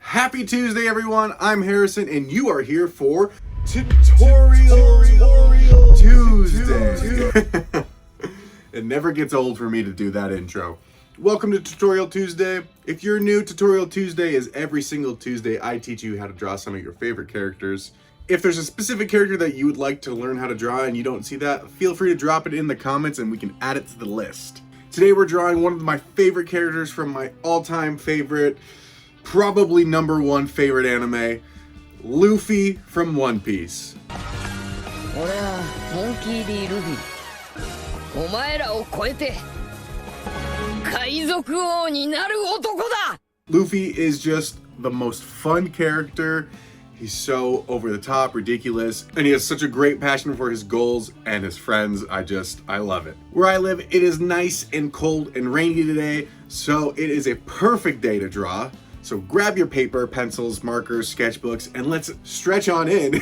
Happy Tuesday, everyone. I'm Harrison, and you are here for Tutorial Tuesday. It never gets old for me to do that intro. Welcome to Tutorial Tuesday. If you're new, Tutorial Tuesday is every single Tuesday I teach you how to draw some of your favorite characters. If there's a specific character that you would like to learn how to draw and you don't see that, feel free to drop it in the comments and we can add it to the list. Today we're drawing one of my favorite characters from my all-time favorite, probably #1 favorite anime, Luffy from One Piece. Luffy is just the most fun character. He's so over the top, ridiculous, and he has such a great passion for his goals and his friends. I love it. Where I live, it is nice and cold and rainy today, so it is a perfect day to draw. So grab your paper, pencils, markers, sketchbooks, and let's stretch on in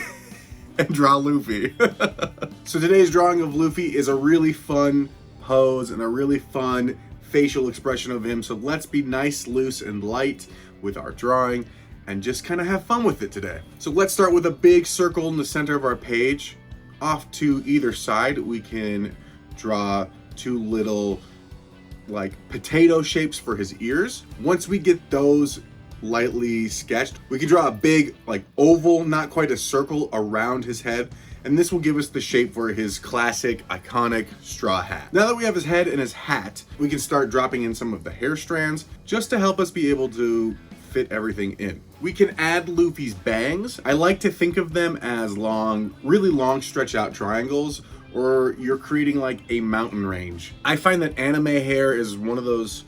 and draw Luffy. So today's drawing of Luffy is a really fun pose and a really fun facial expression of him. So let's be nice, loose, and light with our drawing and just kind of have fun with it today. So let's start with a big circle in the center of our page. Off to either side, we can draw two little like potato shapes for his ears. Once we get those lightly sketched, we can draw a big like oval, not quite a circle, around his head, and this will give us the shape for his classic iconic straw hat. Now that we have his head and his hat, we can start dropping in some of the hair strands just to help us be able to fit everything in. We can add Luffy's bangs. I like to think of them as long, really long stretch out triangles, or you're creating like a mountain range. I find that anime hair is one of those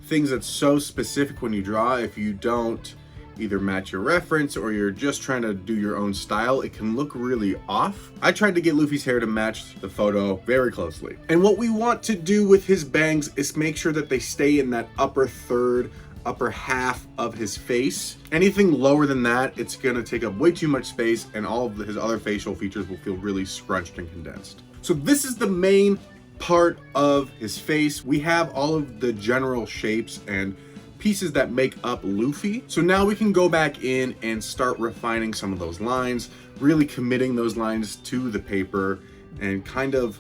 things that's so specific when you draw. If you don't either match your reference or you're just trying to do your own style, it can look really off. I tried to get Luffy's hair to match the photo very closely. And what we want to do with his bangs is make sure that they stay in that upper third, upper half of his face. Anything lower than that, it's gonna take up way too much space and all of his other facial features will feel really scrunched and condensed. So this is the main part of his face. We have all of the general shapes and pieces that make up Luffy. So now we can go back in and start refining some of those lines, really committing those lines to the paper and kind of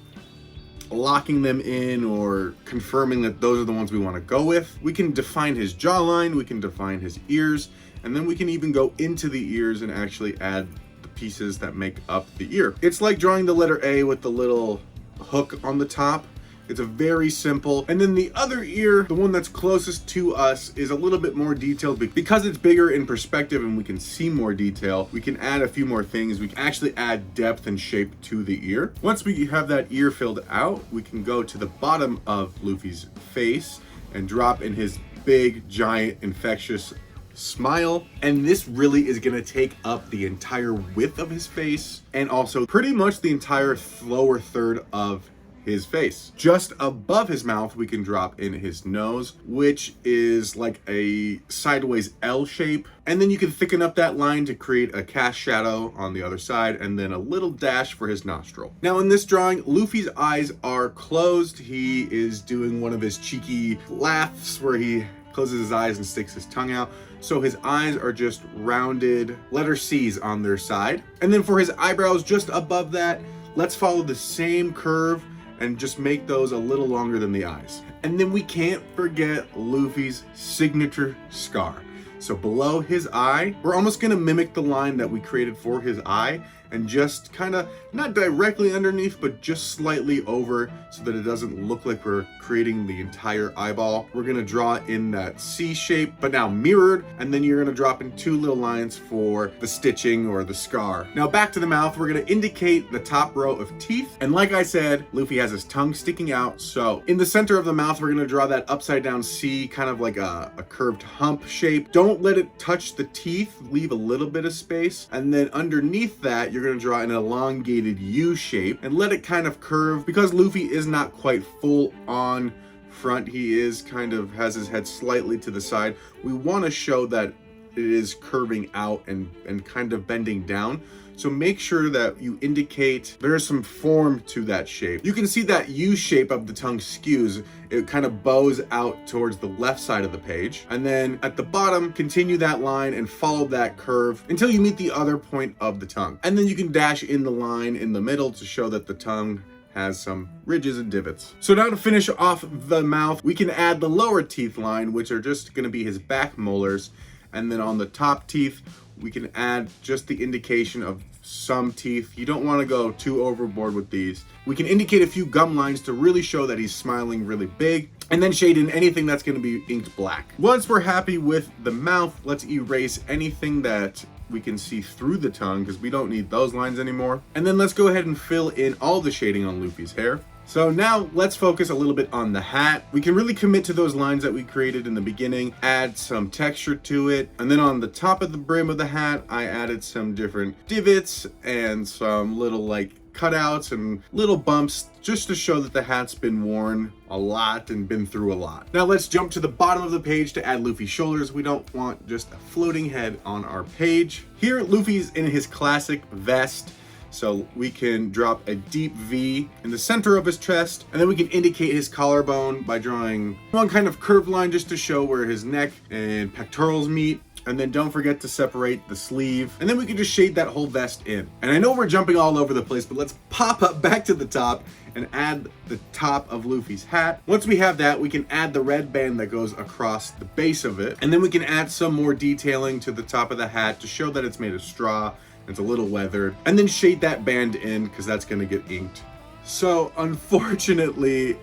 locking them in or confirming that those are the ones we want to go with. We can define his jawline, we can define his ears, and then we can even go into the ears and actually add the pieces that make up the ear. It's like drawing the letter A with the little hook on the top. It's a very simple. And then the other ear, the one that's closest to us, is a little bit more detailed. Because it's bigger in perspective and we can see more detail, we can add a few more things. We can actually add depth and shape to the ear. Once we have that ear filled out, we can go to the bottom of Luffy's face and drop in his big, giant, infectious smile. And this really is gonna take up the entire width of his face and also pretty much the entire lower third of his face. Just above his mouth, we can drop in his nose, which is like a sideways L shape. And then you can thicken up that line to create a cast shadow on the other side, and then a little dash for his nostril. Now in this drawing, Luffy's eyes are closed. He is doing one of his cheeky laughs where he closes his eyes and sticks his tongue out. So his eyes are just rounded letter C's on their side. And then for his eyebrows just above that, let's follow the same curve and just make those a little longer than the eyes. And then we can't forget Luffy's signature scar. So below his eye, we're almost gonna mimic the line that we created for his eye and just kind of, not directly underneath, but just slightly over so that it doesn't look like we're creating the entire eyeball. We're gonna draw in that C shape, but now mirrored, and then you're gonna drop in two little lines for the stitching or the scar. Now back to the mouth, we're gonna indicate the top row of teeth. And like I said, Luffy has his tongue sticking out. So in the center of the mouth, we're gonna draw that upside down C, kind of like a curved hump shape. Don't let it touch the teeth, leave a little bit of space. And then underneath that, you're gonna draw an elongated U shape and let it kind of curve. Because Luffy is not quite full on front, he is kind of has his head slightly to the side. We want to show that it is curving out and kind of bending down. So make sure that you indicate there's some form to that shape. You can see that U shape of the tongue skews. It kind of bows out towards the left side of the page. And then at the bottom, continue that line and follow that curve until you meet the other point of the tongue. And then you can dash in the line in the middle to show that the tongue has some ridges and divots. So now to finish off the mouth, we can add the lower teeth line, which are just gonna be his back molars. And then on the top teeth, we can add just the indication of some teeth. You don't want to go too overboard with these. We can indicate a few gum lines to really show that he's smiling really big, and then shade in anything that's going to be inked black. Once we're happy with the mouth, let's erase anything that we can see through the tongue because we don't need those lines anymore. And then let's go ahead and fill in all the shading on Luffy's hair. So now let's focus a little bit on the hat. We can really commit to those lines that we created in the beginning, add some texture to it. And then on the top of the brim of the hat, I added some different divots and some little like cutouts and little bumps just to show that the hat's been worn a lot and been through a lot. Now let's jump to the bottom of the page to add Luffy's shoulders. We don't want just a floating head on our page. Here, Luffy's in his classic vest. So we can drop a deep V in the center of his chest, and then we can indicate his collarbone by drawing one kind of curved line just to show where his neck and pectorals meet. And then don't forget to separate the sleeve, and then we can just shade that whole vest in. And I know we're jumping all over the place, but let's pop up back to the top and add the top of Luffy's hat. Once we have that, we can add the red band that goes across the base of it, and then we can add some more detailing to the top of the hat to show that it's made of straw. It's a little weathered, and then shade that band in because that's going to get inked. So unfortunately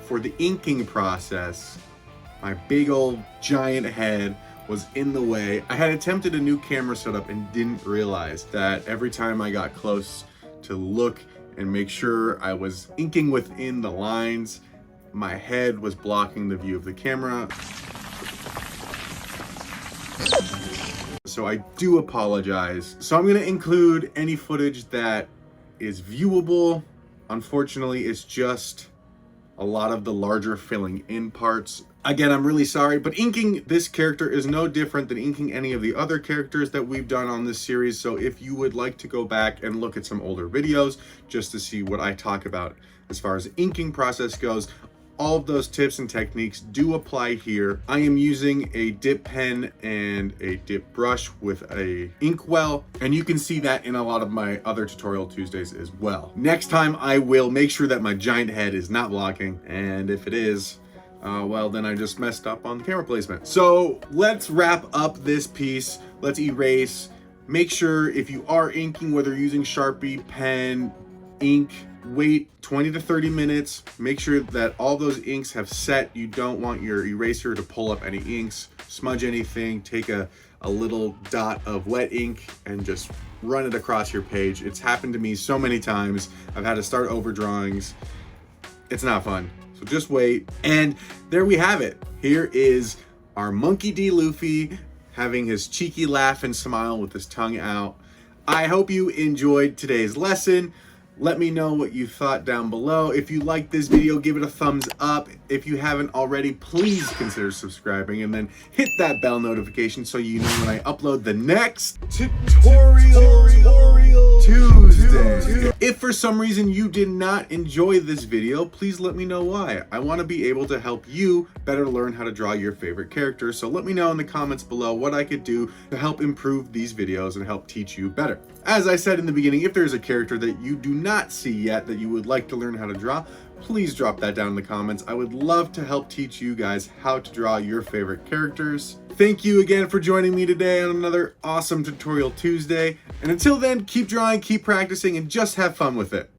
for the inking process, my big old giant head was in the way. I had attempted a new camera setup and didn't realize that every time I got close to look and make sure I was inking within the lines, my head was blocking the view of the camera. So I do apologize. So I'm gonna include any footage that is viewable. Unfortunately, it's just a lot of the larger filling in parts. Again, I'm really sorry, but inking this character is no different than inking any of the other characters that we've done on this series. So if you would like to go back and look at some older videos just to see what I talk about as far as inking process goes, all of those tips and techniques do apply here. I am using a dip pen and a dip brush with a inkwell, and you can see that in a lot of my other Tutorial Tuesdays as well. Next time I will make sure that my giant head is not blocking, and if it is, well, then I just messed up on the camera placement. So let's wrap up this piece. Let's erase. Make sure if you are inking, whether you're using Sharpie, pen, ink, wait 20 to 30 minutes. Make sure that all those inks have set. You don't want your eraser to pull up any inks, smudge anything. Take a little dot of wet ink and just run it across your page. It's happened to me so many times. I've had to start over drawings. It's not fun. So just wait. And there we have it. Here is our Monkey D. Luffy having his cheeky laugh and smile with his tongue out. I hope you enjoyed today's lesson. Let me know what you thought down below. If you liked this video, give it a thumbs up. If you haven't already, please consider subscribing and then hit that bell notification so you know when I upload the next Tutorial Tuesday. If for some reason you did not enjoy this video, please let me know why. I want to be able to help you better learn how to draw your favorite characters. So let me know in the comments below what I could do to help improve these videos and help teach you better. As I said in the beginning, if there's a character that you do not see yet that you would like to learn how to draw, please drop that down in the comments. I would love to help teach you guys how to draw your favorite characters. Thank you again for joining me today on another awesome Tutorial Tuesday. And until then, keep drawing, keep practicing, and just have fun with it.